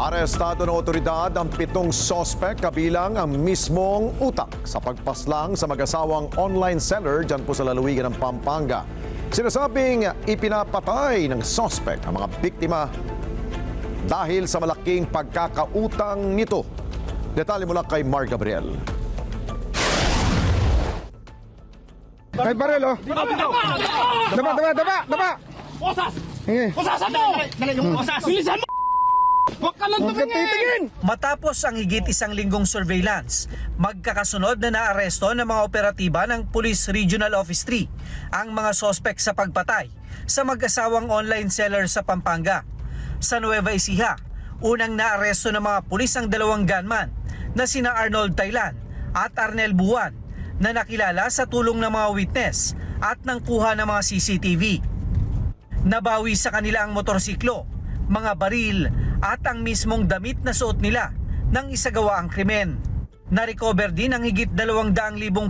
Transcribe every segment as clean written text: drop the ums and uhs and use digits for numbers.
Arestado ng otoridad ang 7 sospek kabilang ang mismong utak sa pagpaslang sa mag-asawang online seller dyan po sa lalawigan ng Pampanga. Sinasabing ipinapatay ng sospek ang mga biktima dahil sa malaking pagkakautang nito. Detalye mula kay Mark Gabriel. Kahit baril, oh. Daba! Osas! Hingi. Osasan mo! Osas! Bilisan mo! Huwag ka lang tumingin! Matapos ang higit isang linggong surveillance, magkakasunod na naaresto ng mga operatiba ng Police Regional Office 3 ang mga sospek sa pagpatay sa mag-asawang online seller sa Pampanga. Sa Nueva Ecija, unang naaresto ng mga pulis ang 2 gunman na sina Arnold Taylan at Arnel Buwan na nakilala sa tulong ng mga witness at ng kuha ng mga CCTV. Nabawi sa kanila ang motorsiklo, mga baril at ang mismong damit na suot nila nang isagawa ang krimen. Na-recover din ang higit 200,000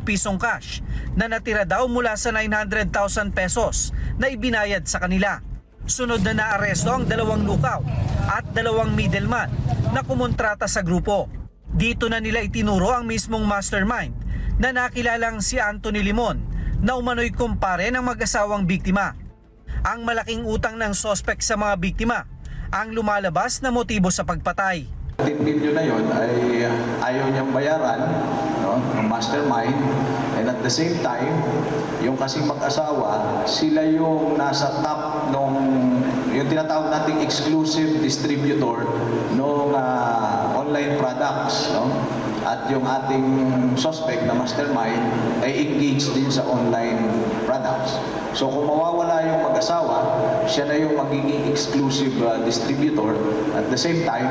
pisong cash na natira daw mula sa 900,000 pesos na ibinayad sa kanila. Sunod na naaresto ang 2 lukaw at 2 middleman na kumontrata sa grupo. Dito na nila itinuro ang mismong mastermind na nakilalang si Anthony Limon na umano'y kumpare ng mag-asawang biktima. Ang malaking utang ng sospek sa mga biktima ang lumalabas na motibo sa pagpatay. Video na yon ay ayaw niyang bayaran, no, ng mastermind, and at the same time, yung kasing mag-asawa, sila yung nasa top nung yung tinatawag nating exclusive distributor ng online products, no? At yung ating suspect na mastermind ay engaged din sa online products. So kung mawawala yung mag-asawa, siya na yung magiging exclusive distributor. At the same time,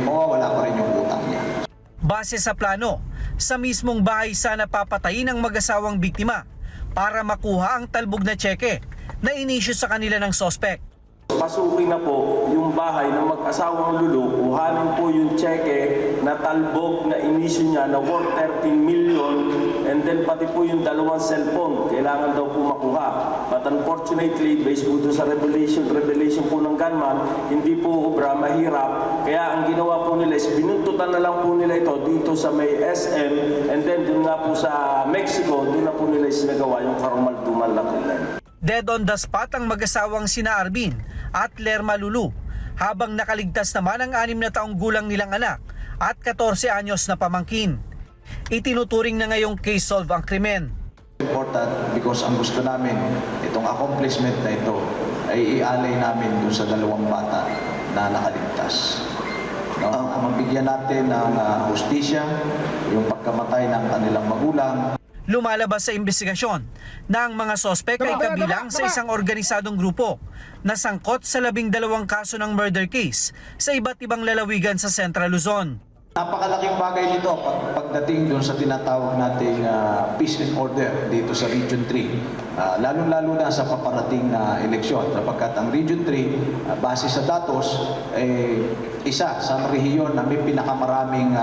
mawawala pa rin yung utang niya. Base sa plano, sa mismong bahay sana papatayin ang mag-asawang biktima para makuha ang talbog na tseke na inisyu sa kanila ng sospek. Pasukin na po yung bahay ng mag-asawang Lulu, kuhanin po yung cheque na talbog na inisyu niya na worth 13 million, and then pati po yung 2 cellphone, kailangan daw po makuha. But unfortunately, based po sa revelation po ng gunman, hindi po obra, mahirap. Kaya ang ginawa po nila is binuntutan na lang po nila ito dito sa may SM, and then dun nga po sa Mexico, dun na po nila isinagawa yung karumalduman na krimen. Dead on the spot ang mag-asawang sina Arvin at Lerma Lulu, habang nakaligtas naman ang 6 na taong gulang nilang anak at 14 anyos na pamangkin. Itinuturing na ngayong case solve ang krimen. Important because ang gusto namin, itong accomplishment na ito ay ialay namin doon sa 2 bata na nakaligtas. No? Mabigyan natin ng hustisya, yung pagkamatay ng kanilang magulang. Lumalabas sa investigasyon na ang mga sospek ay kabilang sa isang organisadong grupo na sangkot sa 12 kaso ng murder case sa iba't ibang lalawigan sa Central Luzon. Napakalaking bagay nito pagdating doon sa tinatawag nating peace and order dito sa Region 3. Lalo-lalo na sa paparating na eleksyon. Sapagkat ang Region 3, base sa datos, isa sa rehiyon na may pinakamaraming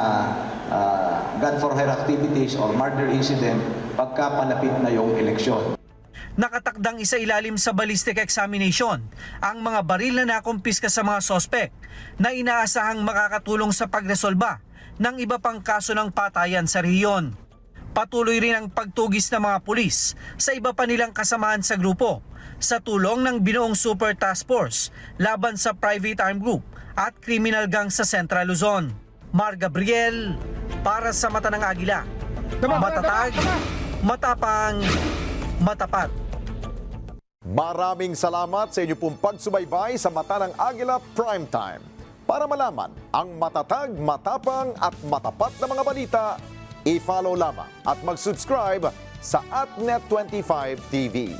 gun for hire activities or murder incident pagka palapit na yung eleksyon. Nakatakdang isa ilalim sa ballistic examination ang mga baril na nakumpiska sa mga sospek na inaasahang makakatulong sa pagresolba ng iba pang kaso ng patayan sa rehiyon. Patuloy rin ang pagtugis ng mga pulis sa iba pa nilang kasamahan sa grupo sa tulong ng binuong Super Task Force laban sa private armed group at criminal gang sa Central Luzon. Mark Gabriel, para sa Mata ng Agila. Matatag, matapang, matapat. Maraming salamat sa inyo pong pagsubaybay sa Mata ng Agila Primetime. Para malaman ang matatag, matapang at matapat na mga balita, i-follow lamang at mag-subscribe sa AtNet25 TV.